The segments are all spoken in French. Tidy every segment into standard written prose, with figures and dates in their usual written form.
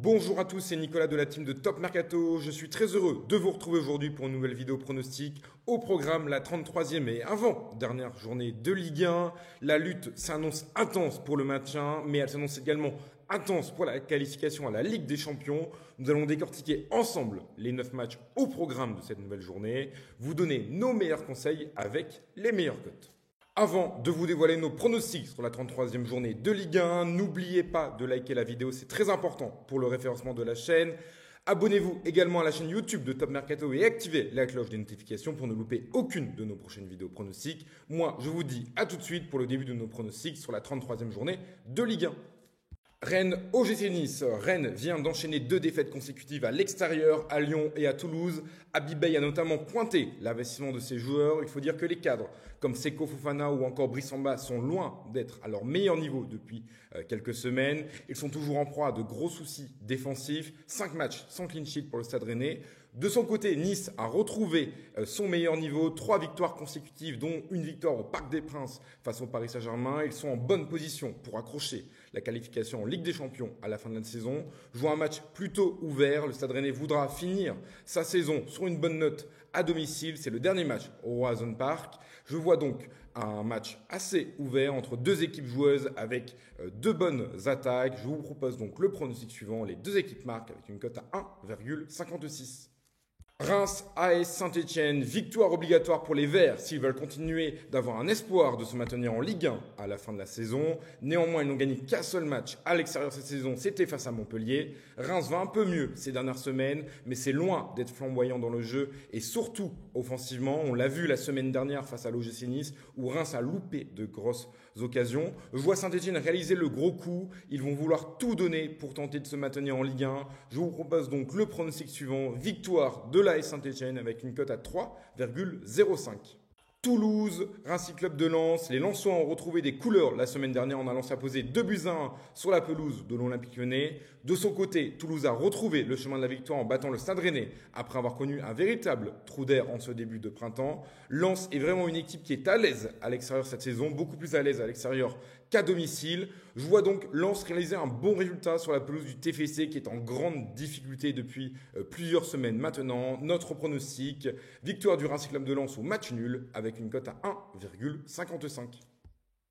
Bonjour à tous, c'est Nicolas de la team de Top Mercato. Je suis très heureux de vous retrouver aujourd'hui pour une nouvelle vidéo pronostic. Au programme, la 33e et avant-dernière journée de Ligue 1. La lutte s'annonce intense pour le maintien, mais elle s'annonce également intense pour la qualification à la Ligue des Champions. Nous allons décortiquer ensemble les 9 matchs au programme de cette nouvelle journée, vous donner nos meilleurs conseils avec les meilleures cotes. Avant de vous dévoiler nos pronostics sur la 33e journée de Ligue 1, n'oubliez pas de liker la vidéo, c'est très important pour le référencement de la chaîne. Abonnez-vous également à la chaîne YouTube de Top Mercato et activez la cloche des notifications pour ne louper aucune de nos prochaines vidéos pronostics. Moi, je vous dis à tout de suite pour le début de nos pronostics sur la 33e journée de Ligue 1. Rennes, OGC Nice. Rennes vient d'enchaîner 2 défaites consécutives à l'extérieur, à Lyon et à Toulouse. Abibay a notamment pointé l'investissement de ses joueurs. Il faut dire que les cadres comme Seko Fofana ou encore Brice Samba sont loin d'être à leur meilleur niveau depuis quelques semaines. Ils sont toujours en proie à de gros soucis défensifs. 5 matchs sans clean sheet pour le Stade Rennais. De son côté, Nice a retrouvé son meilleur niveau, 3 victoires consécutives, dont une victoire au Parc des Princes face au Paris Saint-Germain. Ils sont en bonne position pour accrocher la qualification en Ligue des Champions à la fin de la saison. Jouant un match plutôt ouvert, le Stade Rennais voudra finir sa saison sur une bonne note à domicile. C'est le dernier match au Roazhon Park. Je vois donc un match assez ouvert entre 2 équipes joueuses avec 2 bonnes attaques. Je vous propose donc le pronostic suivant. Les 2 équipes marquent avec une cote à 1,56. Reims, AS Saint-Etienne, victoire obligatoire pour les Verts s'ils veulent continuer d'avoir un espoir de se maintenir en Ligue 1 à la fin de la saison. Néanmoins, ils n'ont gagné qu'un seul match à l'extérieur cette saison, c'était face à Montpellier. Reims va un peu mieux ces dernières semaines, mais c'est loin d'être flamboyant dans le jeu et surtout offensivement. On l'a vu la semaine dernière face à l'OGC Nice où Reims a loupé de grosses occasions. Je vois Saint-Etienne réaliser le gros coup. Ils vont vouloir tout donner pour tenter de se maintenir en Ligue 1. Je vous propose donc le pronostic suivant, victoire de l'AS Saint-Etienne avec une cote à 3,05. Toulouse, Racing Club de Lens. Les Lensois ont retrouvé des couleurs la semaine dernière en allant s'imposer 2-1 sur la pelouse de l'Olympique Lyonnais. De son côté, Toulouse a retrouvé le chemin de la victoire en battant le Stade Rennais après avoir connu un véritable trou d'air en ce début de printemps. Lens est vraiment une équipe qui est à l'aise à l'extérieur cette saison, beaucoup plus à l'aise à l'extérieur qu'à domicile. Je vois donc Lens réaliser un bon résultat sur la pelouse du TFC qui est en grande difficulté depuis plusieurs semaines maintenant. Notre pronostic, victoire du Racing Club de Lens au match nul avec une cote à 1,55.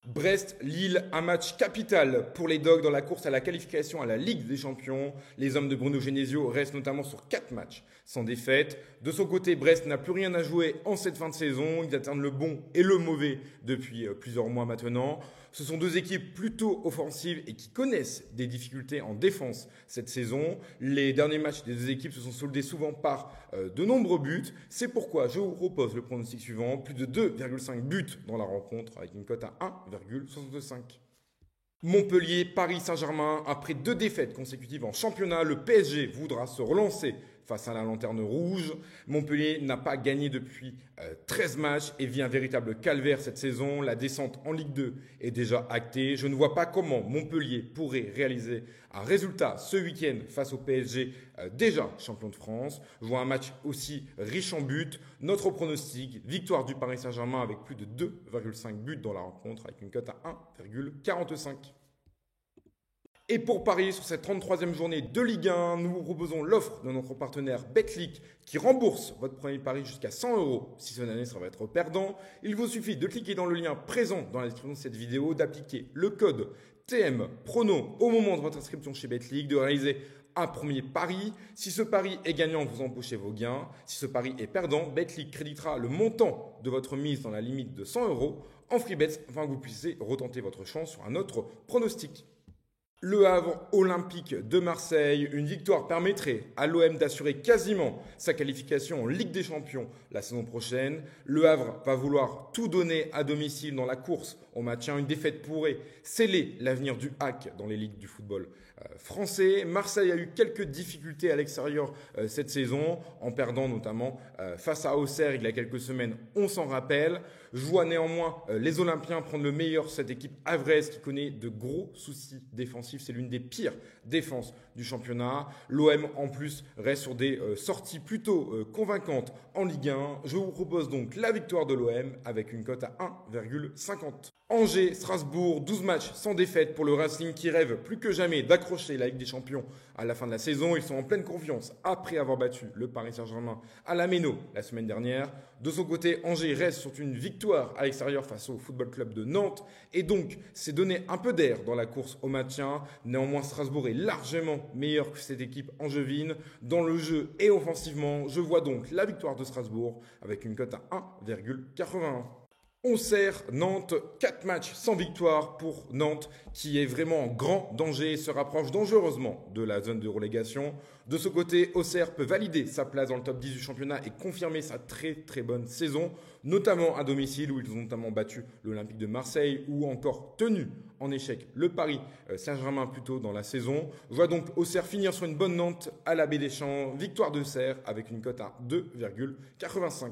Brest-Lille, un match capital pour les Dogs dans la course à la qualification à la Ligue des Champions. Les hommes de Bruno Genesio restent notamment sur 4 matchs sans défaite. De son côté, Brest n'a plus rien à jouer en cette fin de saison. Ils alternent le bon et le mauvais depuis plusieurs mois maintenant. Ce sont 2 équipes plutôt offensives et qui connaissent des difficultés en défense cette saison. Les derniers matchs des 2 équipes se sont soldés souvent par de nombreux buts. C'est pourquoi je vous propose le pronostic suivant. Plus de 2,5 buts dans la rencontre avec une cote à 1,65. Montpellier, Paris Saint-Germain. Après 2 défaites consécutives en championnat, le PSG voudra se relancer face à la Lanterne Rouge. Montpellier n'a pas gagné depuis 13 matchs et vit un véritable calvaire cette saison. La descente en Ligue 2 est déjà actée. Je ne vois pas comment Montpellier pourrait réaliser un résultat ce week-end face au PSG, déjà champion de France. Je vois un match aussi riche en buts. Notre pronostic, victoire du Paris Saint-Germain avec plus de 2,5 buts dans la rencontre avec une cote à 1,45. Et pour parier sur cette 33e journée de Ligue 1, nous vous proposons l'offre de notre partenaire Betclic qui rembourse votre premier pari jusqu'à 100 €. Si cette année ça va être perdant, il vous suffit de cliquer dans le lien présent dans la description de cette vidéo, d'appliquer le code TMPRONO au moment de votre inscription chez Betclic, de réaliser un premier pari. Si ce pari est gagnant, vous empochez vos gains. Si ce pari est perdant, Betclic créditera le montant de votre mise dans la limite de 100 € en free bets afin que vous puissiez retenter votre chance sur un autre pronostic. Le Havre Olympique de Marseille, une victoire permettrait à l'OM d'assurer quasiment sa qualification en Ligue des Champions la saison prochaine. Le Havre va vouloir tout donner à domicile dans la course au maintien. Une défaite pourrait sceller l'avenir du hack dans les ligues du football français. Marseille a eu quelques difficultés à l'extérieur cette saison, en perdant notamment face à Auxerre il y a quelques semaines, on s'en rappelle. Je vois néanmoins les Olympiens prendre le meilleur de cette équipe havraise qui connaît de gros soucis défensifs. C'est l'une des pires défenses du championnat. L'OM en plus reste sur des sorties plutôt convaincantes en Ligue 1. Je vous propose donc la victoire de l'OM avec une cote à 1,50. Angers, Strasbourg, 12 matchs sans défaite pour le Racing qui rêve plus que jamais d'accrocher la Ligue des Champions à la fin de la saison. Ils sont en pleine confiance après avoir battu le Paris Saint-Germain à la Méno la semaine dernière. De son côté, Angers reste sur une victoire à l'extérieur face au Football Club de Nantes et donc s'est donné un peu d'air dans la course au maintien. Néanmoins, Strasbourg est largement meilleur que cette équipe angevine dans le jeu et offensivement. Je vois donc la victoire de Strasbourg avec une cote à 1,81. Auxerre, Nantes, 4 matchs sans victoire pour Nantes qui est vraiment en grand danger et se rapproche dangereusement de la zone de relégation. De ce côté, Auxerre peut valider sa place dans le top 10 du championnat et confirmer sa très très bonne saison, notamment à domicile où ils ont notamment battu l'Olympique de Marseille ou encore tenu en échec le Paris Saint-Germain plus tôt dans la saison. Je vois donc Auxerre finir sur une bonne Nantes à la Baie des Champs, victoire d'Auxerre avec une cote à 2,85.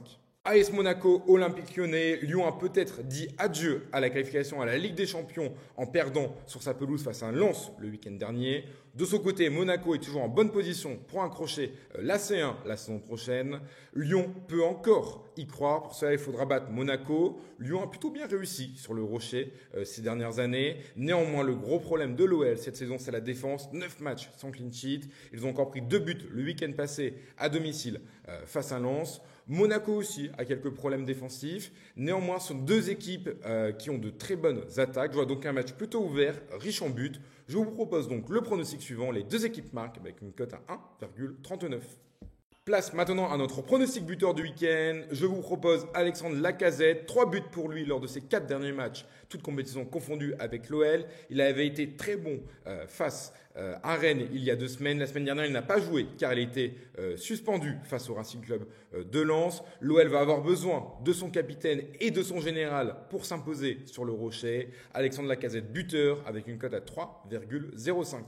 AS Monaco, Olympique Lyonnais, Lyon a peut-être dit adieu à la qualification à la Ligue des Champions en perdant sur sa pelouse face à un Lens le week-end dernier. De son côté, Monaco est toujours en bonne position pour accrocher la C1 la saison prochaine. Lyon peut encore y croire, pour cela il faudra battre Monaco. Lyon a plutôt bien réussi sur le rocher ces dernières années. Néanmoins, le gros problème de l'OL cette saison, c'est la défense. 9 matchs sans clean sheet. Ils ont encore pris 2 buts le week-end passé à domicile face à Lens. Monaco aussi a quelques problèmes défensifs. Néanmoins, ce sont deux équipes qui ont de très bonnes attaques. Je vois donc un match plutôt ouvert, riche en buts. Je vous propose donc le pronostic suivant. Les deux équipes marquent avec une cote à 1,39. Place maintenant à notre pronostic buteur du week-end. Je vous propose Alexandre Lacazette. 3 buts pour lui lors de ses 4 derniers matchs, toutes compétitions confondues avec l'OL. Il avait été très bon face à Rennes il y a 2 semaines. La semaine dernière, il n'a pas joué car il était suspendu face au Racing Club de Lens. L'OL va avoir besoin de son capitaine et de son général pour s'imposer sur le rocher. Alexandre Lacazette buteur avec une cote à 3,05.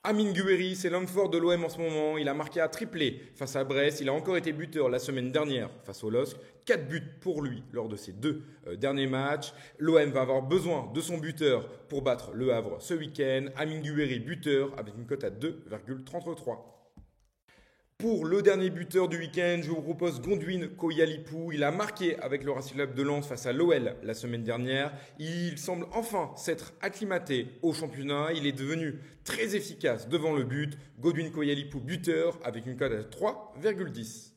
Amine Gouiri, c'est l'homme fort de l'OM en ce moment. Il a marqué un triplé face à Brest. Il a encore été buteur la semaine dernière face au LOSC. 4 buts pour lui lors de ses 2 derniers matchs. L'OM va avoir besoin de son buteur pour battre le Havre ce week-end. Amine Gouiri, buteur avec une cote à 2,33. Pour le dernier buteur du week-end, je vous propose Gondwin Koyalipou. Il a marqué avec le Racing Club de Lens face à l'OL la semaine dernière. Il semble enfin s'être acclimaté au championnat. Il est devenu très efficace devant le but. Gondwin Koyalipou, buteur avec une cote à 3,10.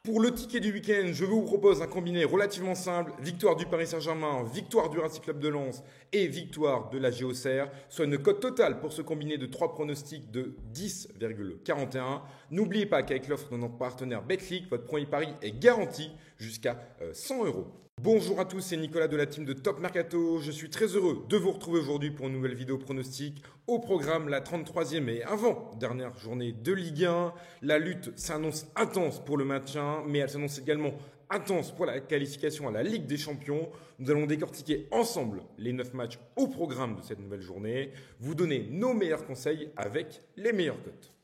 Pour le ticket du week-end, je vous propose un combiné relativement simple. Victoire du Paris Saint-Germain, victoire du Racing Club de Lens et victoire de la Auxerre, soit une cote totale pour ce combiné de 3 pronostics de 10,41. N'oubliez pas qu'avec l'offre de notre partenaire Betclic, votre premier pari est garanti jusqu'à 100 €. Bonjour à tous, c'est Nicolas de la team de Top Mercato. Je suis très heureux de vous retrouver aujourd'hui pour une nouvelle vidéo pronostic. Au programme, la 33e et avant-dernière journée de Ligue 1. La lutte s'annonce intense pour le maintien, mais elle s'annonce également intense pour la qualification à la Ligue des Champions. Nous allons décortiquer ensemble les 9 matchs au programme de cette nouvelle journée, vous donner nos meilleurs conseils avec les meilleures cotes.